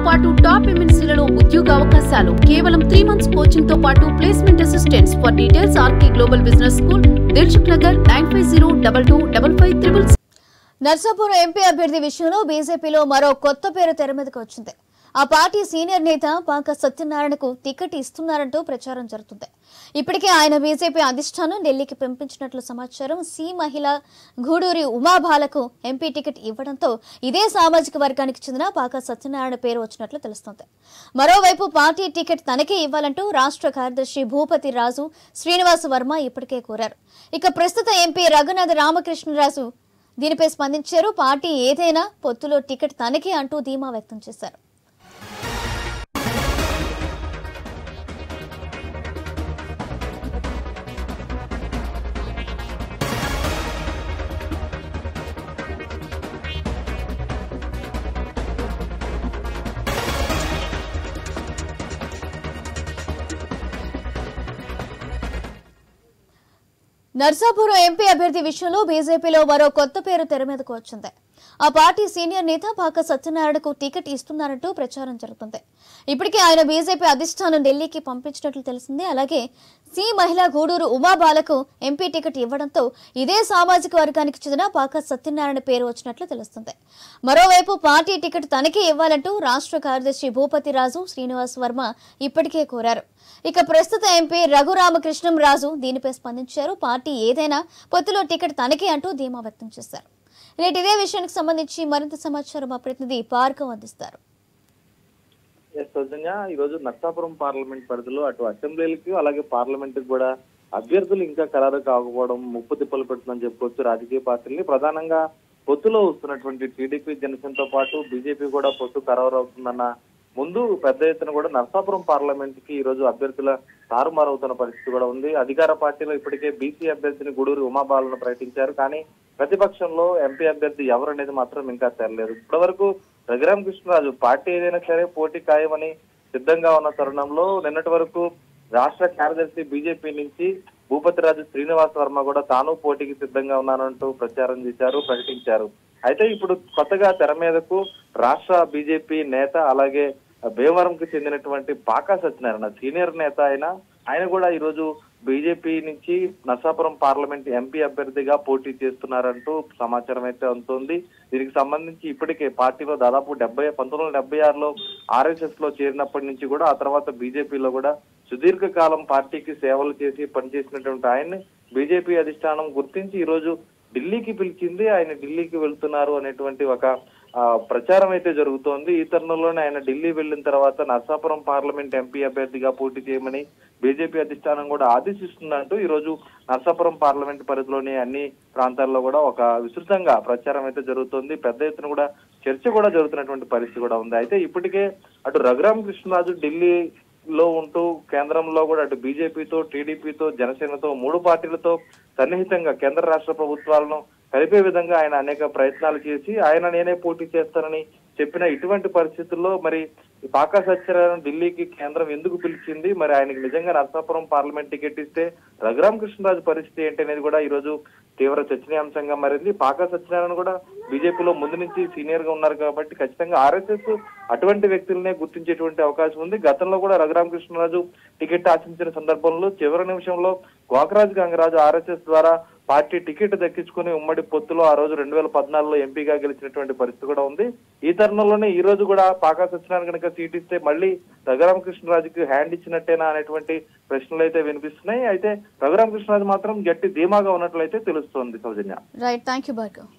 పాటు టాప్ ఎంఎన్సీలలో ఉద్యోగ అవకాశాలు కేవలం 3 months కోచింగ్ తో పాటు placement assistance. For details RK global business school, Dilsukhnagar 95022555. Narsapur MP అభ్యర్థి విషయంలో బీజేపీలో మరో కొత్త పేరు తెర మీదకు వచ్చింది. ఆ పార్టీ సీనియర్ నేత పాక సత్యనారాయణకు టికెట్ ఇస్తున్నారంటూ ప్రచారం జరుగుతుంది. ఇప్పటికే ఆయన బీజేపీ అధిష్టానం ఢిల్లీకి పంపించినట్లు సమాచారం. సి మహిళ గూడూరి ఉమాబాలకు ఎంపీ టికెట్ ఇవ్వడంతో ఇదే సామాజిక వర్గానికి చెందిన పాక సత్యనారాయణ పేరు వచ్చినట్లు తెలుస్తోంది. మరోవైపు పార్టీ టికెట్ తనకే ఇవ్వాలంటూ రాష్ట్ర కార్యదర్శి భూపతి రాజు శ్రీనివాస వర్మ ఇప్పటికే కోరారు. ఇక ప్రస్తుత ఎంపీ రఘునాథ రామకృష్ణరాజు దీనిపై స్పందించారు. పార్టీ ఏదైనా పొత్తులో టికెట్ తనకే అంటూ ధీమా వ్యక్తం చేశారు. నర్సాపూర్ ఎంపీ అభ్యర్థి విషయంలో బీజేపీలో మరో కొత్త పేరు తెర మీదకు వచ్చింది. ఆ పార్టీ సీనియర్ నేత పాక సత్యనారాయణకు టికెట్ ఇస్తున్నారంటూ ప్రచారం జరుగుతుంది. ఇప్పటికే ఆయన బీజేపీ అధిష్టానం ఢిల్లీకి పంపించినట్లు తెలిసింది. అలాగే సి మహిళ గూడూరు ఉమాబాలకు ఎంపీ టికెట్ ఇవ్వడంతో ఇదే సామాజిక వర్గానికి చెందిన పాక సత్యనారాయణ పేరు వచ్చినట్లు తెలుస్తుంది. మరోవైపు పార్టీ టికెట్ తనకే ఇవ్వాలంటూ రాష్ట్ర కార్యదర్శి భూపతి రాజు శ్రీనివాస్ వర్మ ఇప్పటికే కోరారు. ఇక ప్రస్తుత ఎంపీ రఘురామకృష్ణం రాజు దీనిపై స్పందించారు. పార్టీ ఏదైనా పొత్తులో టికెట్ తనకే అంటూ ధీమా వ్యక్తం చేశారు. నేటి ఇదే విషయానికి సంబంధించి మరింత సమాచారం మా ప్రతినిధి భార్గవ్ అందిస్తారు. ఈ రోజు నర్సాపురం పార్లమెంట్ పరిధిలో అటు అసెంబ్లీలకు అలాగే పార్లమెంట్ కూడా అభ్యర్థులు ఇంకా ఖరారు కాకపోవడం ముప్పు తిప్పలు పెడుతుందని చెప్పుకోవచ్చు రాజకీయ పార్టీలని. ప్రధానంగా పొత్తులో వస్తున్నటువంటి టీడీపీ జనసేనతో పాటు బీజేపీ కూడా పొత్తు ఖరారు అవుతుందన్న ముందు పెద్ద ఎత్తున కూడా నర్సాపురం పార్లమెంట్ కి ఈ రోజు అభ్యర్థుల తారుమారవుతున్న పరిస్థితి కూడా ఉంది. అధికార పార్టీలో ఇప్పటికే బీసీ అభ్యర్థిని గూడూరు ఉమాబాలను ప్రకటించారు. కానీ ప్రతిపక్షంలో ఎంపీ అభ్యర్థి ఎవరు అనేది మాత్రం ఇంకా తెరలేదు. ఇప్పటివరకు రఘురామకృష్ణరాజు పార్టీ ఏదైనా సరే పోటీ ఖాయమని సిద్ధంగా ఉన్న తరుణంలో నిన్నటి వరకు రాష్ట్ర కార్యదర్శి బీజేపీ నుంచి భూపతి రాజు శ్రీనివాస్ వర్మ కూడా తాను పోటీకి సిద్ధంగా ఉన్నానంటూ ప్రచారం చేశారు, ప్రకటించారు. అయితే ఇప్పుడు కొత్తగా తెర మీదకు రాష్ట్ర బీజేపీ నేత అలాగే భీమవరంకి చెందినటువంటి పాకా సత్యనారాయణ సీనియర్ నేత ఆయన కూడా ఈ రోజు బీజేపీ నుంచి నర్సాపురం పార్లమెంట్ ఎంపీ అభ్యర్థిగా పోటీ చేస్తున్నారంటూ సమాచారం అయితే అందుతోంది. దీనికి సంబంధించి ఇప్పటికే పార్టీలో దాదాపు 1976లో ఆర్ఎస్ఎస్ లో చేరినప్పటి నుంచి కూడా ఆ తర్వాత బీజేపీలో కూడా సుదీర్ఘకాలం పార్టీకి సేవలు చేసి పనిచేసినటువంటి ఆయన్ని బీజేపీ అధిష్టానం గుర్తించి ఈ రోజు ఢిల్లీకి పిలిచింది. ఆయన ఢిల్లీకి వెళ్తున్నారు అనేటువంటి ఒక ప్రచారం అయితే జరుగుతోంది. ఈ తరుణంలోనే ఆయన ఢిల్లీ వెళ్లిన తర్వాత నర్సాపురం పార్లమెంట్ ఎంపీ అభ్యర్థిగా పోటీ చేయమని బీజేపీ అధిష్టానం కూడా ఆదేశిస్తుందంటూ ఈ రోజు నర్సాపురం పార్లమెంట్ పరిధిలోని అన్ని ప్రాంతాల్లో కూడా ఒక విస్తృతంగా ప్రచారం అయితే జరుగుతోంది. పెద్ద ఎత్తున కూడా చర్చ కూడా జరుగుతున్నటువంటి పరిస్థితి కూడా ఉంది. అయితే ఇప్పటికే అటు రఘురామకృష్ణరాజు ఢిల్లీలో ఉంటూ కేంద్రంలో కూడా అటు బీజేపీతో, టీడీపీతో, జనసేనతో 3 పార్టీలతో సన్నిహితంగా కేంద్ర రాష్ట్ర ప్రభుత్వాలను కలిపే విధంగా ఆయన అనేక ప్రయత్నాలు చేసి ఆయన నేనే పోటీ చేస్తానని చెప్పిన ఇటువంటి పరిస్థితుల్లో మరి పాకా సత్యనారాయణ ఢిల్లీకి కేంద్రం ఎందుకు పిలిచింది, మరి ఆయనకి నిజంగా నర్సాపురం పార్లమెంట్ టికెట్ ఇస్తే రఘురామకృష్ణరాజు పరిస్థితి ఏంటి అనేది కూడా ఈ రోజు తీవ్ర చర్చనీయాంశంగా మారింది. పాకా సత్యనారాయణ కూడా బీజేపీలో ముందు నుంచి సీనియర్ గా ఉన్నారు కాబట్టి ఖచ్చితంగా ఆర్ఎస్ఎస్ అటువంటి వ్యక్తులనే గుర్తించేటువంటి అవకాశం ఉంది. గతంలో కూడా రఘురామకృష్ణరాజు టికెట్ ఆశించిన సందర్భంలో చివరి నిమిషంలో గోకరాజు గంగరాజు ఆర్ఎస్ఎస్ ద్వారా పార్టీ టికెట్ దక్కించుకుని ఉమ్మడి పొత్తులో ఆ రోజు 2014లో ఎంపీగా గెలిచినటువంటి పరిస్థితి కూడా ఉంది. ఈ తరుణంలోనే ఈ రోజు కూడా పాకా సత్యనారాయణ కనుక సీట్ ఇస్తే మళ్ళీ రఘురామకృష్ణరాజుకి హ్యాండ్ ఇచ్చినట్టేనా అనేటువంటి ప్రశ్నలు అయితే వినిపిస్తున్నాయి. అయితే రఘురామకృష్ణరాజు మాత్రం గట్టి ధీమాగా ఉన్నట్లయితే తెలుస్తోంది. Soujanya. Right, thank you Bhargav.